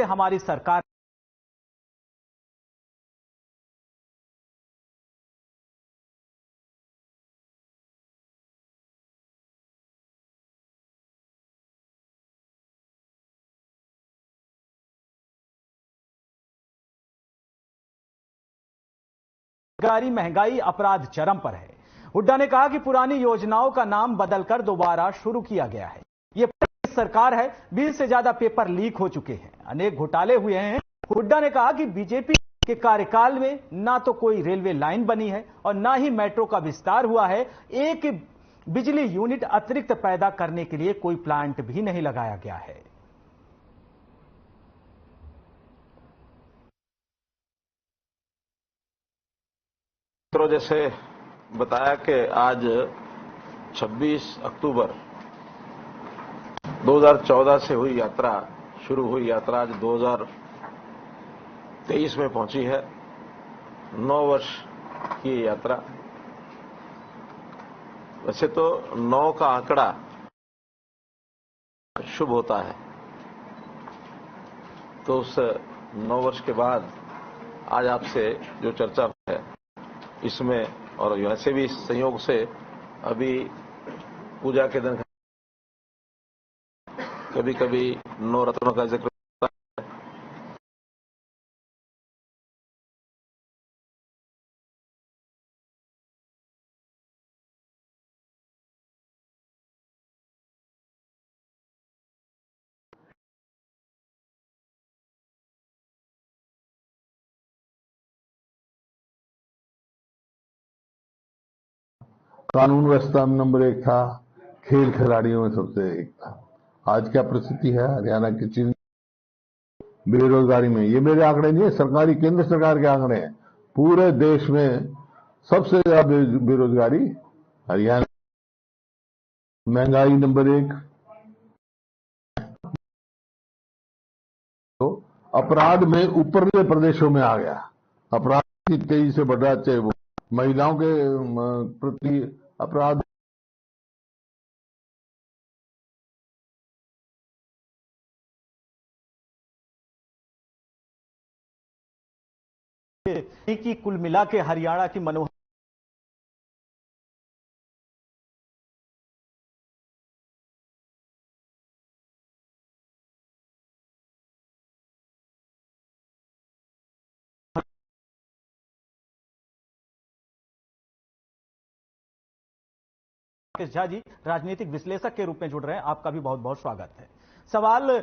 से हमारी सरकार महंगाई अपराध चरम पर है। हुड्डा ने कहा कि पुरानी योजनाओं का नाम बदलकर दोबारा शुरू किया गया है। ये सरकार है, 20 से ज्यादा पेपर लीक हो चुके हैं, अनेक घोटाले हुए हैं। हुड्डा ने कहा कि बीजेपी के कार्यकाल में ना तो कोई रेलवे लाइन बनी है और ना ही मेट्रो का विस्तार हुआ है। एक बिजली यूनिट अतिरिक्त पैदा करने के लिए कोई प्लांट भी नहीं लगाया गया है। जैसे बताया कि आज 26 अक्टूबर 2014 से शुरू हुई यात्रा आज 2023 में पहुंची है। 9 वर्ष की यात्रा। वैसे तो 9 का आंकड़ा शुभ होता है, तो उस 9 वर्ष के बाद आज आपसे जो चर्चा है इसमें, और वैसे भी संयोग से अभी पूजा के दिन कभी कभी 9 रत्नों का जिक्र होता कानून व्यवस्था में नंबर 1 था, खेल खिलाड़ियों में सबसे एक था। आज क्या परिस्थिति है हरियाणा की चीज बेरोजगारी में? ये मेरे आंकड़े नहीं है, सरकारी केंद्र सरकार के आंकड़े हैं। पूरे देश में सबसे ज्यादा बेरोजगारी हरियाणा, महंगाई नंबर 1, तो अपराध में ऊपरले प्रदेशों में आ गया। अपराध की तेजी से बढ़ रहा, चाहे वो महिलाओं के प्रति अपराध, की कुल मिला के हरियाणा की मनोहर झा जी राजनीतिक विश्लेषक के रूप में जुड़ रहे हैं, आपका भी बहुत बहुत स्वागत है। सवाल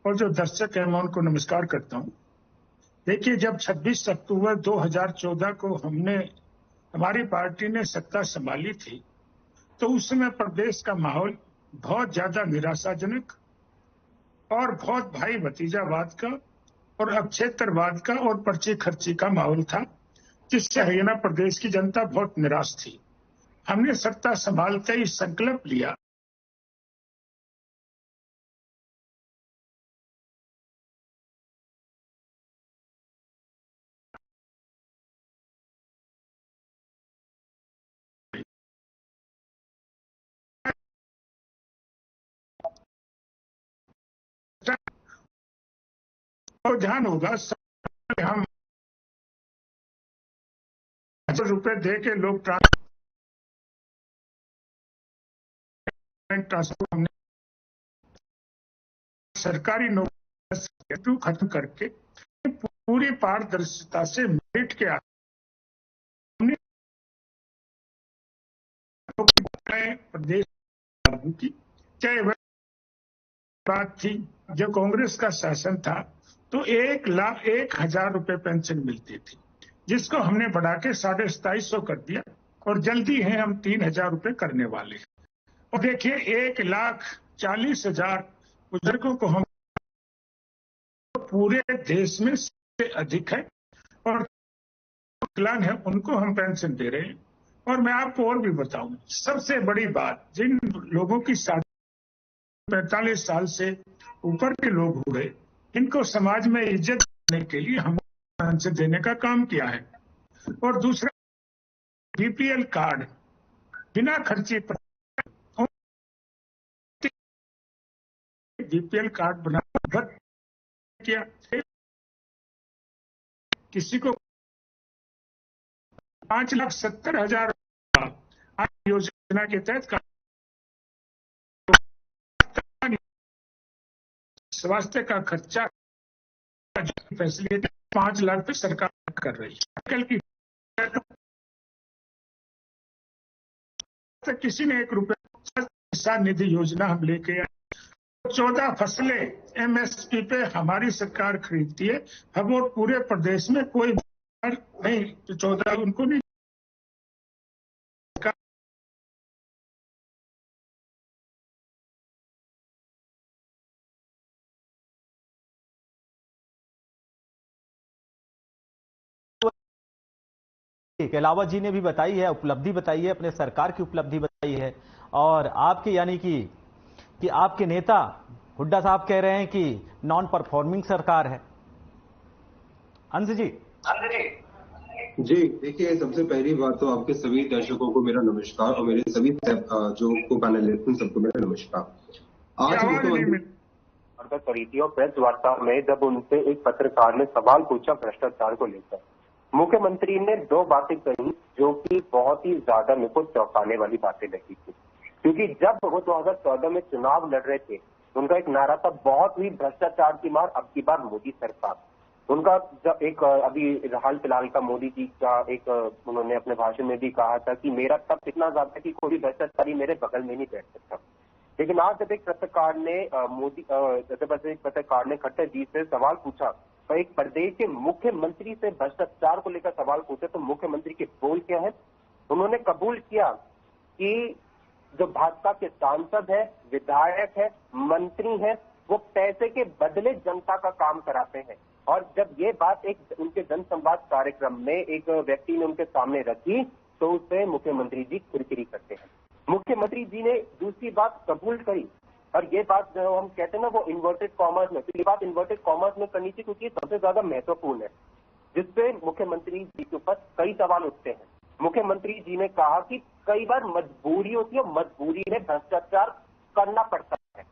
और जो दर्शक है मैं उनको नमस्कार करता हूं। देखिए, जब 26 अक्टूबर 2014 को हमारी पार्टी ने सत्ता संभाली थी, तो उस समय प्रदेश का माहौल बहुत ज्यादा निराशाजनक और बहुत भाई भतीजावाद का और अपक्षेत्रवाद का और पर्ची खर्ची का माहौल था, जिससे हरियाणा प्रदेश की जनता बहुत निराश थी। हमने सत्ता संभालते ही संकल्प लिया और ध्यान होगा, हम ₹1000 दे के लोग ट्रांसपोर्ट हमने सरकारी नौकरी खत्म करके पूरी पारदर्शिता से बैठ के हमने प्रदेश की, चाहे वह बात थी जब कांग्रेस का शासन था तो 1,01,000 रुपए पेंशन मिलती थी, जिसको हमने बढ़ा के 2750 कर दिया और जल्दी है हम 3,000 रुपए करने वाले हैं। और देखिए, 1,40,000 बुजुर्गों को हम पूरे देश में सबसे अधिक है और विकलांग है उनको हम पेंशन दे रहे हैं। और मैं आपको और भी बताऊं, सबसे बड़ी बात, जिन लोगों की 45 साल से ऊपर के लोग हो गए, इनको समाज में इज्जत देने के लिए हम से देने का काम किया है। और दूसरा, बीपीएल कार्ड बिना खर्चे पर बीपीएल कार्ड बना किया, किसी को 5,70,000 योजना के तहत स्वास्थ्य का खर्चा फैसिलिटी 5 लाख पे सरकार कर रही है। कल की किसी ने 1 रुपया किसान निधि योजना हम लेके आए। 14 फसलें एमएसपी पे हमारी सरकार खरीदती है। हम और पूरे प्रदेश में कोई नहीं, 14 उनको नहीं। के अलावा जी ने भी बताई है, उपलब्धि बताई है, अपने सरकार की उपलब्धि बताई है। और आपके यानी कि आपके नेता हुड्डा साहब कह रहे हैं कि नॉन परफॉर्मिंग सरकार है। अंश जी। जी देखिए, सबसे पहली बात तो आपके सभी दर्शकों को मेरा नमस्कार और मेरे सभी जो को पैनलिस्ट हैं सबको मेरा नमस्कार। आज मुख्यमंत्री करी थी और प्रेस वार्ता में जब उनसे एक पत्रकार ने सवाल पूछा भ्रष्टाचार को लेकर, मुख्यमंत्री ने 2 बातें कही जो कि बहुत ही ज्यादा मेरे को चौंकाने वाली बातें लगी थी। क्योंकि जब वो 2014 में चुनाव लड़ रहे थे, उनका एक नारा था, बहुत हुई भ्रष्टाचार की मार, अब की बार मोदी सरकार। उनका जब एक अभी हाल फिलहाल का मोदी जी का एक उन्होंने अपने भाषण में भी कहा था कि मेरा तब इतना ज्यादा कि कोई भ्रष्टाचारी मेरे बगल में नहीं बैठ सकता। लेकिन आज जब एक पत्रकार ने खट्टर जी से सवाल पूछा, तो एक प्रदेश के मुख्यमंत्री से भ्रष्टाचार को लेकर सवाल पूछे, तो मुख्यमंत्री के बोल क्या है? उन्होंने कबूल किया कि जो भाजपा के सांसद है, विधायक है, मंत्री है, वो पैसे के बदले जनता का काम कराते हैं। और जब ये बात एक उनके जनसंवाद कार्यक्रम में एक व्यक्ति ने उनके सामने रखी, तो उससे मुख्यमंत्री जी किरकिरी करते हैं। मुख्यमंत्री जी ने दूसरी बात कबूल करी, और ये बात जो हम कहते हैं ना, वो इन्वर्टेड कॉमर्स में, तो ये बात इन्वर्टेड कॉमर्स में करनी चाहिए क्योंकि सबसे ज्यादा महत्वपूर्ण है, जिससे मुख्यमंत्री जी के ऊपर कई सवाल उठते हैं। मुख्यमंत्री जी ने कहा कि कई बार मजबूरी होती है, मजबूरी में भ्रष्टाचार करना पड़ता है।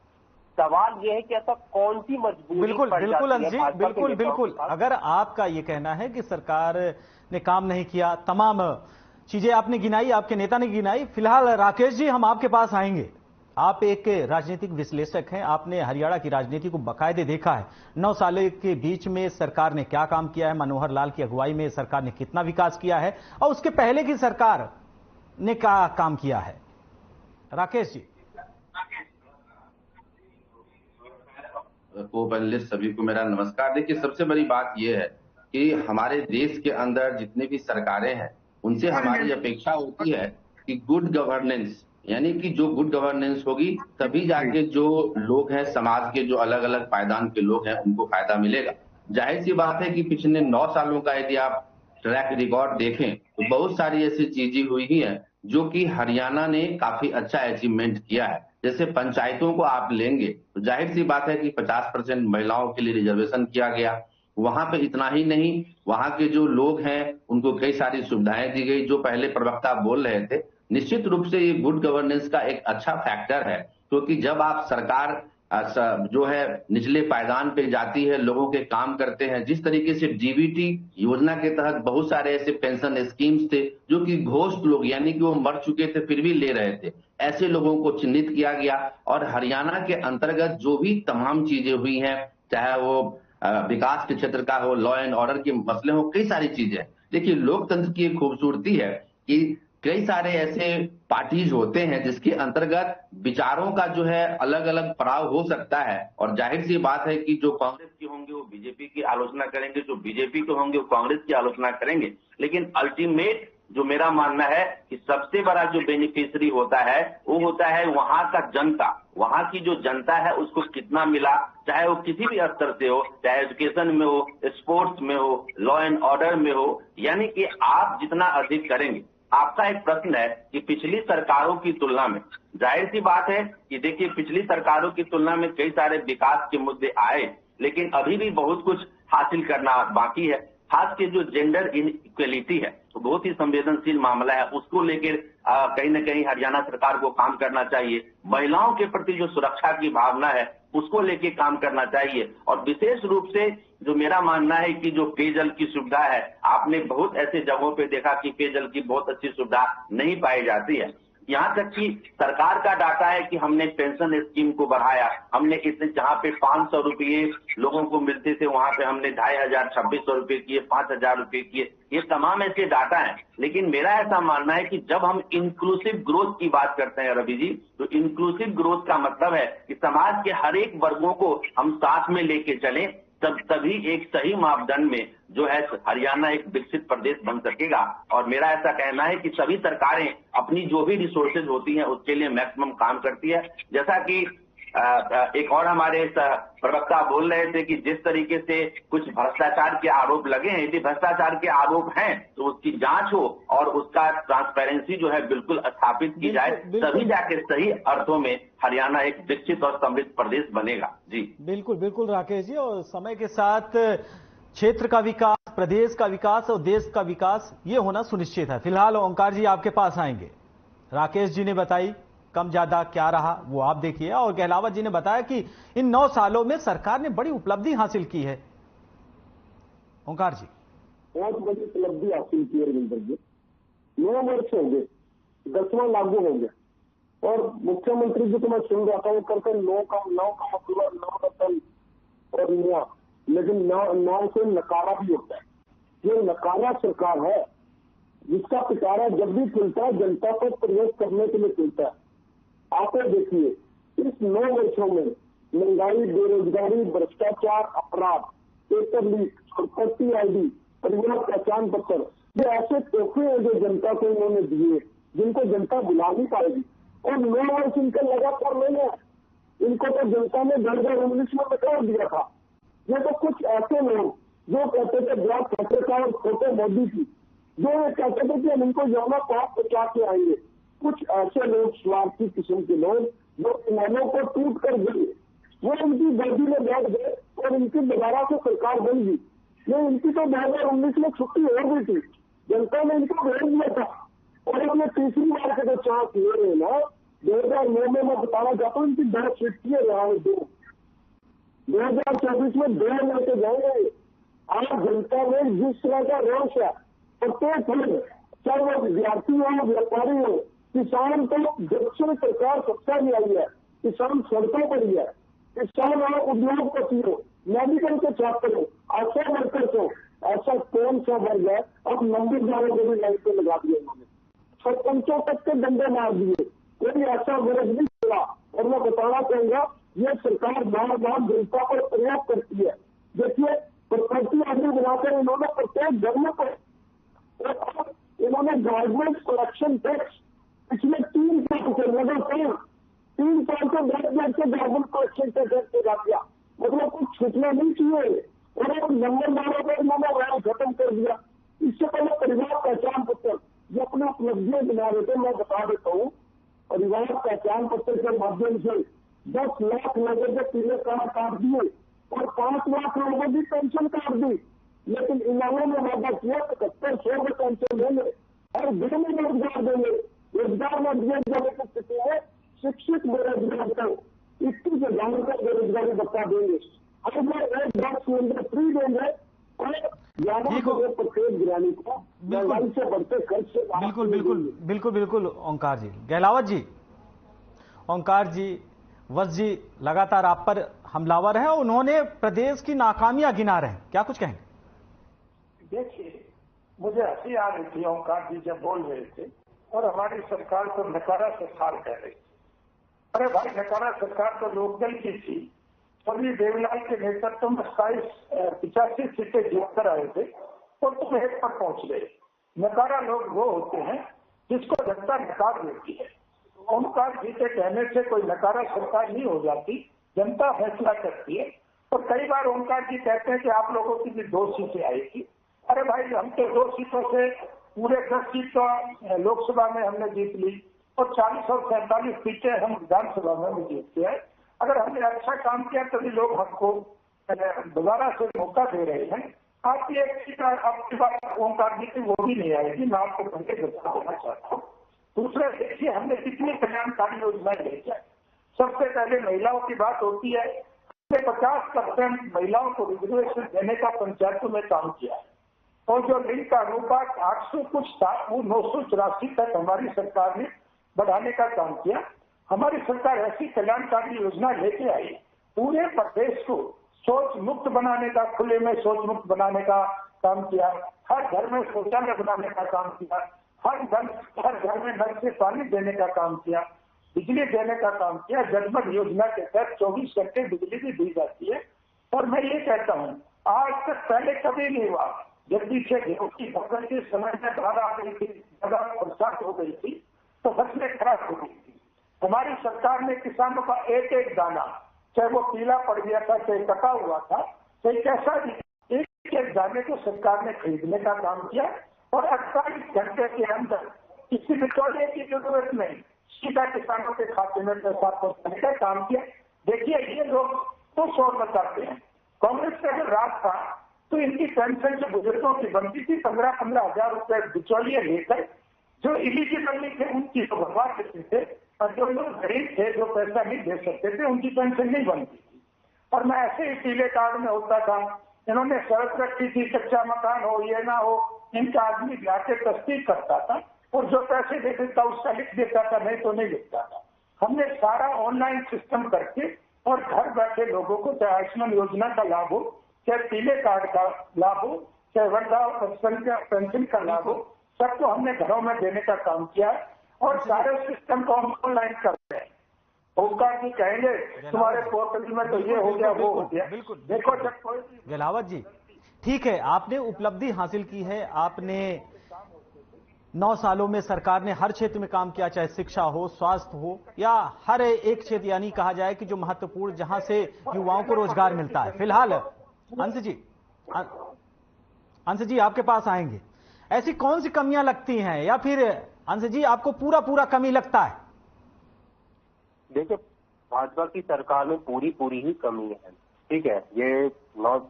सवाल यह है कि ऐसा कौन सी मजबूरी बिल्कुल अंश जी, बिल्कुल। अगर आपका ये कहना है कि सरकार ने काम नहीं किया, तमाम चीजें आपने गिनाई, आपके नेता ने गिनाई, फिलहाल राकेश जी हम आपके पास आएंगे। आप एक राजनीतिक विश्लेषक हैं, आपने हरियाणा की राजनीति को बाकायदे देखा है। 9 सालों के बीच में सरकार ने क्या काम किया है, मनोहर लाल की अगुवाई में सरकार ने कितना विकास किया है, और उसके पहले की सरकार ने क्या काम किया है। राकेश जी। को पैनलिस्ट सभी को मेरा नमस्कार। देखिए, सबसे बड़ी बात यह है कि हमारे देश के अंदर जितने भी सरकारें हैं, उनसे हमारी अपेक्षा होती है कि गुड गवर्नेंस, यानी कि जो गुड गवर्नेंस होगी तभी जाके जो लोग हैं, समाज के जो अलग अलग पायदान के लोग हैं, उनको फायदा मिलेगा। जाहिर सी बात है कि पिछले 9 सालों का यदि आप ट्रैक रिकॉर्ड देखें तो बहुत सारी ऐसी चीजें हुई ही हैं जो कि हरियाणा ने काफी अच्छा अचीवमेंट किया है। जैसे पंचायतों को आप लेंगे तो जाहिर सी बात है कि 50% महिलाओं के लिए रिजर्वेशन किया गया। वहां पे इतना ही नहीं, वहां के जो लोग हैं उनको कई सारी सुविधाएं दी गई। जो पहले प्रवक्ता बोल रहे थे, निश्चित रूप से ये गुड गवर्नेंस का एक अच्छा फैक्टर है, क्योंकि जब आप सरकार जो है निचले पायदान पे जाती है, लोगों के काम करते हैं। जिस तरीके से डीबीटी योजना के तहत बहुत सारे ऐसे पेंशन स्कीम्स थे जो कि घोस्ट लोग, यानी कि वो मर चुके थे फिर भी ले रहे थे, ऐसे लोगों को चिन्हित किया गया। और हरियाणा के अंतर्गत जो भी तमाम चीजें हुई हैं, चाहे वो विकास के क्षेत्र का हो, लॉ एंड ऑर्डर के मसले हो, कई सारी चीजें। देखिए, लोकतंत्र की एक खूबसूरती है कि कई सारे ऐसे पार्टीज होते हैं जिसके अंतर्गत विचारों का जो है अलग अलग पड़ाव हो सकता है। और जाहिर सी बात है कि जो कांग्रेस के होंगे वो बीजेपी की आलोचना करेंगे, जो बीजेपी के होंगे वो कांग्रेस की आलोचना करेंगे। लेकिन अल्टीमेट जो मेरा मानना है कि सबसे बड़ा जो बेनिफिशियरी होता है वो होता है वहां का जनता। वहां की जो जनता है उसको कितना मिला, चाहे वो किसी भी स्तर से हो, चाहे एजुकेशन में हो, स्पोर्ट्स में हो, लॉ एंड ऑर्डर में हो, यानी कि आप जितना अधिक करेंगे। आपका एक प्रश्न है कि पिछली सरकारों की तुलना में, जाहिर सी बात है कि देखिए पिछली सरकारों की तुलना में कई सारे विकास के मुद्दे आए, लेकिन अभी भी बहुत कुछ हासिल करना बाकी है। खास के जो जेंडर इनइक्वलिटी है तो बहुत ही संवेदनशील मामला है, उसको लेकर कहीं न कहीं हरियाणा सरकार को काम करना चाहिए। महिलाओं के प्रति जो सुरक्षा की भावना है उसको लेके काम करना चाहिए। और विशेष रूप से जो मेरा मानना है कि जो पेयजल की सुविधा है, आपने बहुत ऐसे जगहों पे देखा कि पेयजल की बहुत अच्छी सुविधा नहीं पाई जाती है। यहाँ तक कि सरकार का डाटा है कि हमने पेंशन स्कीम को बढ़ाया, हमने इससे जहाँ पे 500 रुपये लोगों को मिलते थे वहां पे हमने 2500 2600 रुपये किए, 5000 रुपये किए। ये तमाम ऐसे डाटा है। लेकिन मेरा ऐसा मानना है कि जब हम इंक्लूसिव ग्रोथ की बात करते हैं रवि जी, तो इंक्लूसिव ग्रोथ का मतलब है कि समाज के हर एक वर्गों को हम साथ में लेके चलें, तभी एक सही मापदंड में जो है हरियाणा एक विकसित प्रदेश बन सकेगा। और मेरा ऐसा कहना है कि सभी सरकारें अपनी जो भी रिसोर्सेज होती हैं उसके लिए मैक्सिमम काम करती है। जैसा कि एक और हमारे प्रवक्ता बोल रहे थे कि जिस तरीके से कुछ भ्रष्टाचार के आरोप लगे हैं, यदि भ्रष्टाचार के आरोप हैं तो उसकी जांच हो और उसका ट्रांसपेरेंसी जो है बिल्कुल स्थापित की जाए, तभी जाके सही अर्थों में हरियाणा एक विकसित और समृद्ध प्रदेश बनेगा। जी बिल्कुल बिल्कुल राकेश जी, और समय के साथ क्षेत्र का विकास, प्रदेश का विकास और देश का विकास ये होना सुनिश्चित है। फिलहाल ओंकार जी आपके पास आएंगे। राकेश जी ने बताई कम ज्यादा क्या रहा वो आप देखिए, और गहलावत जी ने बताया कि इन 9 सालों में सरकार ने बड़ी उपलब्धि हासिल की है। ओंकार जी, बहुत बड़ी उपलब्धि हासिल की है रविंदर जी। 9 वर्ष हो गए, 10वां लागू हो गया और मुख्यमंत्री जी को मैं सुन रहा था वो करके 9 का मतलब 9 रतन और नया, लेकिन 9 से नकारा भी होता है। ये नकारा सरकार है जिसका पिटारा जब भी खुलता है जनता को प्रयोग करने के लिए खुलता है। आप देखिए इस 9 वर्षों में महंगाई, बेरोजगारी, भ्रष्टाचार, अपराध, पेपर लीक, संपत्ति आईडी, परिवार पहचान पत्र, ये ऐसे तोहफे हैं जो जनता को इन्होंने दिए जिनको जनता बुला नहीं पाएगी। और 9 वर्ष इनके लगातार नहीं, इनको तो जनता ने 2019 में बता दिया था। ये तो कुछ ऐसे लोग जो कहते थे ब्लॉक पत्रिका और फोटो मोदी की, जो ये कहते थे कि हम इनको यौना पाप पहुंचा के आएंगे। कुछ ऐसे लोग, स्वार्थी किस्म के लोग जो इमामों को टूट कर गए, वो इनकी गर्दी में बैठ गए और इनकी दोबारा से सरकार बन गई। नहीं, इनकी तो 2019 में छुट्टी हो गई थी, जनता ने इनको भेज दिया था और इन्होंने तीसरी बार के जो चांस ले रहे हैं ना, 2009 में मैं बताना चाहता हूँ इनकी 2 सीटें रहा है, 2 2024 में 2 लेके जाएंगे। आज जनता में जिस तरह का रोष है, प्रत्येक वर्ग, चाहे वो विद्यार्थी हो, व्यापारी हो, किसान, तो जब से सरकार सत्ता में आई है किसान सड़कों पर ही है। किसान हो, उद्योगपति हो, मेडिकल के छात्र हो, आशा वर्कर्स हो, ऐसा कौन सा वर्ग है? अब नंबरदारों को भी लाइन पे लगा दिया उन्होंने, सरपंचों तक के डंडे मार दिए, कोई ऐसा वर्ग नहीं चला। और मैं बताना चाहूंगा ये सरकार बार बार जनता पर प्रयोग करती है। देखिए प्रॉपर्टी आदमी बनाकर इन्होंने प्रत्येक धर्म पर, इन्होंने गवर्नमेंट कलेक्शन टैक्स पिछले 3 साल से लगातार 3 साल से बैठ के गवर्नमेंट कलेक्शन टैक्स लगा दिया, मतलब कुछ छूटना नहीं चाहिए। और एक नंबरदारों पर इन्होंने राय खत्म कर दिया। इससे पहले परिवार पहचान पत्र जो अपनी उपलब्धियां बना रहे थे, मैं बता देता हूँ, परिवार पहचान पत्र के माध्यम से 10 लाख लोगों के पीले कार्ड काट दिए और 5 लाख लोगों की पेंशन काट दी। लेकिन इन्होंने ने वादा किया 7500 में पेंशन देंगे और दिन में रोजगार देंगे। रोजगार में दिए जाने की स्थिति में शिक्षित बेरोजगार को 21,000 का बेरोजगारी भत्ता देंगे। अब मैं 1 लाख सिलेंडर फ्री देंगे और 11 करोड़ प्रत्येक गिरानी को महंगाई से बढ़ते खर्च से बिल्कुल बिल्कुल बिल्कुल बिल्कुल ओंकार जी, गहलावत जी, ओंकार जी, वत्स जी लगातार आप पर हमलावर है, उन्होंने प्रदेश की नाकामियां गिना रहे हैं, क्या कुछ कहेंगे? देखिए मुझे हंसी आ रही थी ओंकार जी जब बोल रहे थे और हमारी सरकार को नकारा सरकार कह रही थी। अरे भाई, नकारा सरकार तो लोकदल की थी, सभी देवलाल के नेतृत्व में 85 सीटें जीतकर आए थे और तुम 1 पर पहुंच गए। नकारा लोग वो होते हैं जिसको जनता नकार देती है। ओंकार जी के कहने से कोई नकारा सरकार नहीं हो जाती, जनता फैसला करती है। और कई बार ओंकार जी कहते हैं कि आप लोगों की भी 2 सीटें आएगी। अरे भाई, हम तो 2 सीटों से पूरे 10 सीटों लोकसभा में हमने जीत ली और 40 और 47 सीटें हम विधानसभा में जीतते हैं। अगर हमने अच्छा काम किया तभी लोग हमको दोबारा से मौका दे रहे हैं। आपकी एक चीज आपकी बात ओंकार जी की वो भी नहीं आएगी, मैं आपको पहले बताना चाहता हूँ। दूसरा देखिए, हमने कितनी कल्याणकारी योजनाएं ली है। सबसे पहले महिलाओं की बात होती है, हमने 50% महिलाओं को रिजर्वेशन देने का पंचायतों में काम किया है, और जो लिंग का अनुपात 800 कुछ था वो 984 तक हमारी सरकार ने बढ़ाने का काम किया। हमारी सरकार ऐसी कल्याणकारी योजना लेके आई, पूरे प्रदेश को शौच मुक्त बनाने का, खुले में शौच मुक्त बनाने का काम किया, हर घर में शौचालय बनाने का काम किया, हर घर में नल से पानी देने का काम किया, बिजली देने का काम किया। जगमग योजना के तहत 24 घंटे बिजली भी दी जाती है। और मैं ये कहता हूँ, आज तक पहले कभी नहीं हुआ। जब पीछे गेहूं की फसल के समय में बाढ़ आ गई थी, ज्यादा बरसात हो गई थी, तो फसलें खराब हो गई थी। हमारी सरकार ने किसानों का एक एक दाना, चाहे वो पीला पड़ गया था, चाहे कटा हुआ था, चाहे कैसा भी, एक एक दाने को सरकार ने खरीदने का काम किया, और 48 घंटे के अंदर किसी बिचौलिए की जरूरत नहीं, सीधा किसानों के खाते में पैसा पहुंचाने का काम किया। देखिए, ये लोग तो शोर मचाते हैं। कांग्रेस का जो राज था तो इनकी पेंशन जो बुजुर्गों की बनती थी 15-15 हजार रुपए बिचौलिए लेकर, जो इलिजिबल नहीं थे उनकी तो भरवा देते थे, और जो लोग गरीब थे, जो पैसा नहीं दे सकते थे, उनकी पेंशन नहीं बनती थी। और मैं ऐसे ही पीले कार्ड में होता था, इन्होंने शर्त रखी थी कच्चा मकान हो, ये ना हो, इनका आदमी जाके तस्दीक करता था, और जो पैसे दे देता उसका लिख देता था, नहीं तो नहीं लिखता था। हमने सारा ऑनलाइन सिस्टम करके और घर बैठे लोगों को, चाहे आयुष्मान योजना का लाभ हो, चाहे पीले कार्ड का लाभ हो, चाहे वृद्धा पेंशन का लाभ हो, सबको हमने घरों में देने का काम किया है, और सारे सिस्टम को हम ऑनलाइन करते हैं। ओंकार जी कहेंगे तुम्हारे पोर्टल में तो ये हो गया, वो हो गया। बिल्कुल, देखो, जब कोई गहलावत जी, ठीक है, आपने उपलब्धि हासिल की है। आपने 9 सालों में सरकार ने हर क्षेत्र में काम किया, चाहे शिक्षा हो, स्वास्थ्य हो, या हर एक क्षेत्र, यानी कहा जाए कि जो महत्वपूर्ण, जहां से युवाओं को रोजगार मिलता है। फिलहाल अंश जी आपके पास आएंगे, ऐसी कौन सी कमियां लगती हैं, या फिर अंश जी आपको पूरा कमी लगता है? देखिए, भाजपा की सरकार में पूरी ही कमी है। ठीक है, ये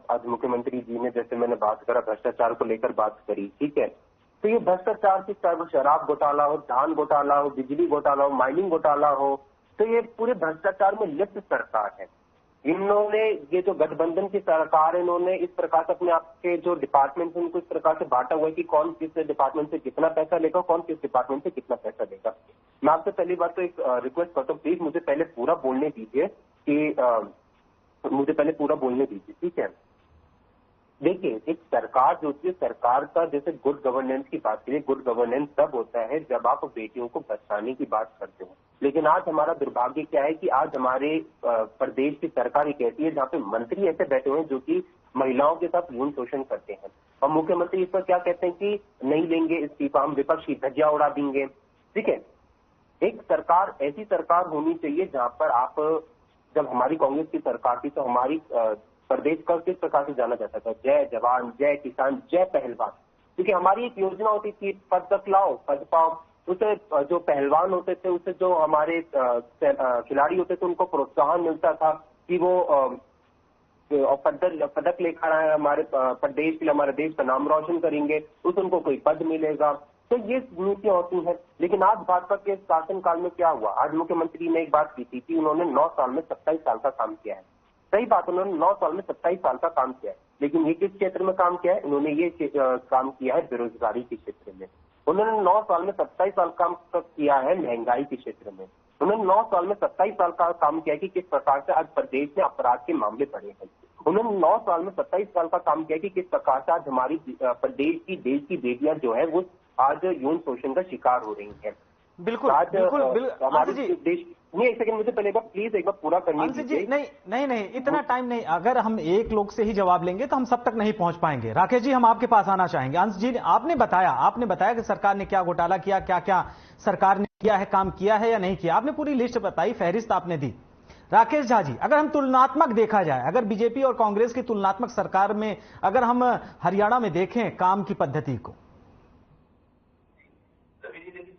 आज मुख्यमंत्री जी ने, जैसे मैंने बात करा, भ्रष्टाचार को लेकर बात करी, ठीक है, तो ये भ्रष्टाचार से चाहे वो शराब घोटाला हो, धान घोटाला हो, बिजली घोटाला हो, माइनिंग घोटाला हो, तो ये पूरे भ्रष्टाचार में लिप्त सरकार है। इन्होंने, ये जो गठबंधन की सरकार है, इन्होंने इस प्रकार से अपने आप के जो डिपार्टमेंट है उनको इस प्रकार से बांटा हुआ है कि कौन किस डिपार्टमेंट से कितना पैसा लेगा, कौन किस डिपार्टमेंट से कितना पैसा लेगा। मैं आपसे पहली बात तो एक रिक्वेस्ट करता हूँ, प्लीज मुझे पहले पूरा बोलने दीजिए, ठीक है। देखिए, एक सरकार जो होती है, सरकार का जैसे गुड गवर्नेंस की बात करिए, गुड गवर्नेंस तब होता है जब आप बेटियों को बचाने की बात करते हो। लेकिन आज हमारा दुर्भाग्य क्या है कि आज हमारे प्रदेश की सरकार एक ऐसी है जहाँ पे मंत्री ऐसे बैठे हुए हैं जो कि महिलाओं के साथ यौन शोषण करते हैं, और मुख्यमंत्री इस पर क्या कहते हैं कि नहीं लेंगे इस्तीफा, हम विपक्ष की धज्जियां उड़ा देंगे। ठीक है, एक सरकार, ऐसी सरकार होनी चाहिए जहां पर आप, जब हमारी कांग्रेस की सरकार थी तो हमारी प्रदेश का किस प्रकार से जाना जाता था, जय जवान, जय किसान, जय पहलवान, क्योंकि हमारी एक योजना होती थी, पद तक लाओ पद पाओ। उसे जो पहलवान होते थे, उसे जो हमारे खिलाड़ी होते थे, उनको प्रोत्साहन मिलता था कि वो पदक लेकर आए, हमारे प्रदेश के लिए, हमारे देश का नाम रोशन करेंगे, उस उनको कोई पद मिलेगा। तो ये नीतियां होती हैं। लेकिन आज भाजपा के शासनकाल में क्या हुआ, आज मुख्यमंत्री ने एक बात की थी कि उन्होंने 9 साल में 27 साल का काम किया है। सही बात, उन्होंने 9 साल में 27 साल का काम किया है, लेकिन ये किस क्षेत्र में काम किया है? उन्होंने ये काम किया है बेरोजगारी के क्षेत्र में। उन्होंने 9 साल में 27 साल काम किया है महंगाई के क्षेत्र में। उन्होंने 9 साल में 27 साल का काम किया कि किस प्रकार से आज प्रदेश में अपराध के मामले बढ़े हैं। उन्होंने 9 साल में 27 साल का काम किया कि किस प्रकार से आज हमारी प्रदेश की, देश की बेटियां जो है वो आज यौन शोषण का शिकार हो रही हैं। बिल्कुल, हमारे देश नहीं, एक सेकंड मुझे पहले प्लीज एक बार पूरा करने दीजिए। नहीं, इतना टाइम नहीं। अगर हम एक लोग से ही जवाब लेंगे तो हम सब तक नहीं पहुंच पाएंगे। राकेश जी, हम आपके पास आना चाहेंगे। अंश जी, आपने बताया कि सरकार ने क्या घोटाला किया, क्या सरकार ने किया है, काम किया है या नहीं किया, आपने पूरी लिस्ट बताई, फहरिस्त आपने दी। राकेश झा जी, अगर हम तुलनात्मक देखा जाए, अगर बीजेपी और कांग्रेस की तुलनात्मक सरकार में अगर हम हरियाणा में देखें काम की पद्धति को,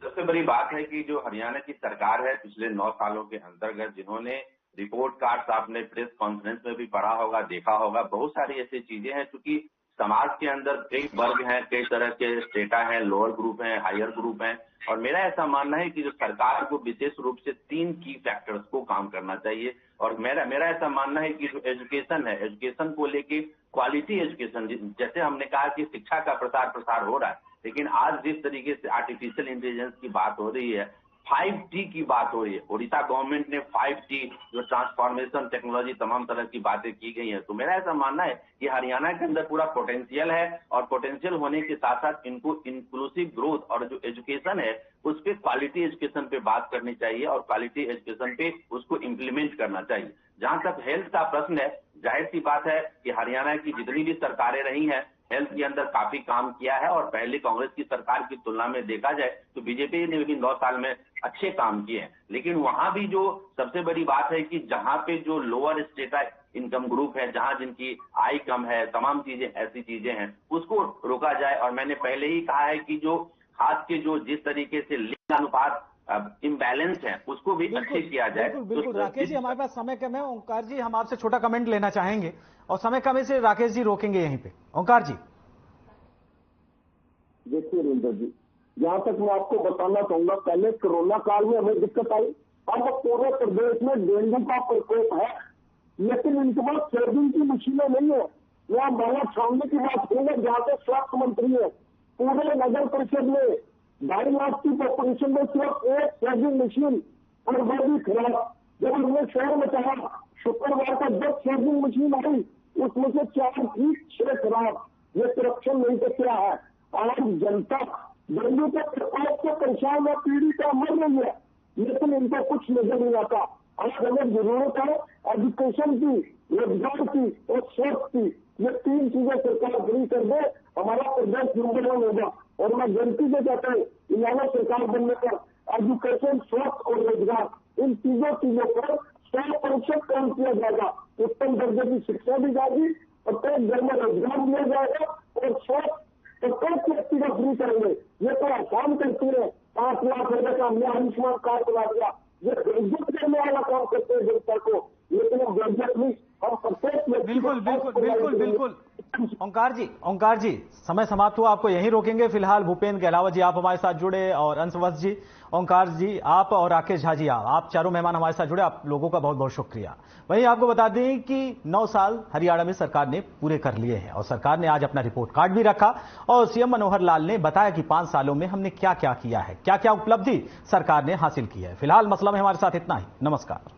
सबसे बड़ी बात है कि जो हरियाणा की सरकार है पिछले 9 सालों के अंतर्गत, जिन्होंने रिपोर्ट कार्ड्स आपने प्रेस कॉन्फ्रेंस में भी पढ़ा होगा, देखा होगा, बहुत सारी ऐसी चीजें हैं, चूंकि समाज के अंदर कई वर्ग हैं, कई तरह के स्टेटा हैं, लोअर ग्रुप हैं, हायर ग्रुप हैं, और मेरा ऐसा मानना है कि जो सरकार को विशेष रूप से 3 की फैक्टर्स को काम करना चाहिए। और मेरा ऐसा मानना है कि जो एजुकेशन है, एजुकेशन को लेके क्वालिटी एजुकेशन, जैसे हमने कहा कि शिक्षा का प्रसार हो रहा है, लेकिन आज जिस तरीके से आर्टिफिशियल इंटेलिजेंस की बात हो रही है, 5T की बात हो रही है, ओडिशा गवर्नमेंट ने 5T जो ट्रांसफॉर्मेशन टेक्नोलॉजी तमाम तरह की बातें की गई हैं, तो मेरा ऐसा मानना है कि हरियाणा के अंदर पूरा पोटेंशियल है, और पोटेंशियल होने के साथ साथ इनको इंक्लूसिव ग्रोथ और जो एजुकेशन है उस पर क्वालिटी एजुकेशन पे बात करनी चाहिए और क्वालिटी एजुकेशन पे उसको इम्प्लीमेंट करना चाहिए। जहां तक हेल्थ का प्रश्न है, जाहिर सी बात है कि हरियाणा की जितनी भी सरकारें रही हैं हेल्थ के अंदर काफी काम किया है, और पहले कांग्रेस की सरकार की तुलना में देखा जाए तो बीजेपी ने भी 9 साल में अच्छे काम किए हैं। लेकिन वहां भी जो सबसे बड़ी बात है कि जहां पे जो लोअर स्टेटा इनकम ग्रुप है, जहां जिनकी आय कम है, तमाम चीजें ऐसी चीजें हैं, उसको रोका जाए। और मैंने पहले ही कहा है कि जो खास के जो जिस तरीके से लिंग अनुपात इम्बैलेंस है उसको भी अच्छे किया जाए। बिल्कुल राकेश जी, हमारे पास समय कम है। ओंकार जी, हम आपसे छोटा कमेंट लेना चाहेंगे और समय कम है से राकेश जी रोकेंगे यहीं पे। ओंकार जी। देखिए रविंदर जी, जहां तक मैं आपको बताना चाहूंगा, पहले कोरोना काल में हमें दिक्कत आई, अब पूरे प्रदेश में डेंगू का प्रकोप है, लेकिन इनके पास सर्दिंग की मशीनें नहीं है। यहाँ माला छावनी की बात करेंगे, जहाँ से स्वास्थ्य मंत्री है, पूरे नगर परिषद में 2.5 लाख की पॉपुलेशन में सिर्फ एक सर्जिंग मशीन, और वह भी खराब। जब हमने शहर में कहा शुक्रवार का 10 सर्जिंग मशीन आई, उसमें से 4 ठीक 6 खराब। ये करप्शन नहीं तो क्या है? आज जनता डेंगू के प्रकोप से परेशान है, पीड़ित मर रही है, लेकिन इनको कुछ नजर नहीं आता। आज हमें जरूरत है एजुकेशन की, रोजगार की और स्वास्थ्य की। ये 3 चीजें सरकार पूरी कर दे, हमारा प्रदेश नंबर 1 होगा। और मैं जनता से कहता हूँ, इन्होंने सरकार बनने पर एजुकेशन, स्वास्थ्य और रोजगार, इन चीजों पर 100% काम किया जाएगा। उत्तम दर्जे की शिक्षा दी जाएगी, प्रत्येक घर में रोजगार दिया जाएगा, और स्वास्थ्य प्रत्येक व्यक्ति का फ्री करेंगे। ये तो आसान करती है, 5 लाख रुपए का हमने आयुष्मान कार्ड बना दिया। ये ग्रेजुएट करने वाला काम करते हैं जनता को, लेकिन हम ग्रेजुएट नहीं, हम प्रत्येक बिल्कुल। ओंकार जी, समय समाप्त हुआ, आपको यहीं रोकेंगे फिलहाल। भूपेंद्र गहलावत जी आप हमारे साथ जुड़े, और अंशवस्त जी, ओंकार जी आप, और राकेश झा जी आप चारों मेहमान हमारे साथ जुड़े, आप लोगों का बहुत बहुत शुक्रिया। वहीं आपको बता दें कि 9 साल हरियाणा में सरकार ने पूरे कर लिए हैं, और सरकार ने आज अपना रिपोर्ट कार्ड भी रखा, और सीएम मनोहर लाल ने बताया कि 5 सालों में हमने क्या क्या किया है, क्या क्या उपलब्धि सरकार ने हासिल की है। फिलहाल मसला में हमारे साथ इतना ही। नमस्कार।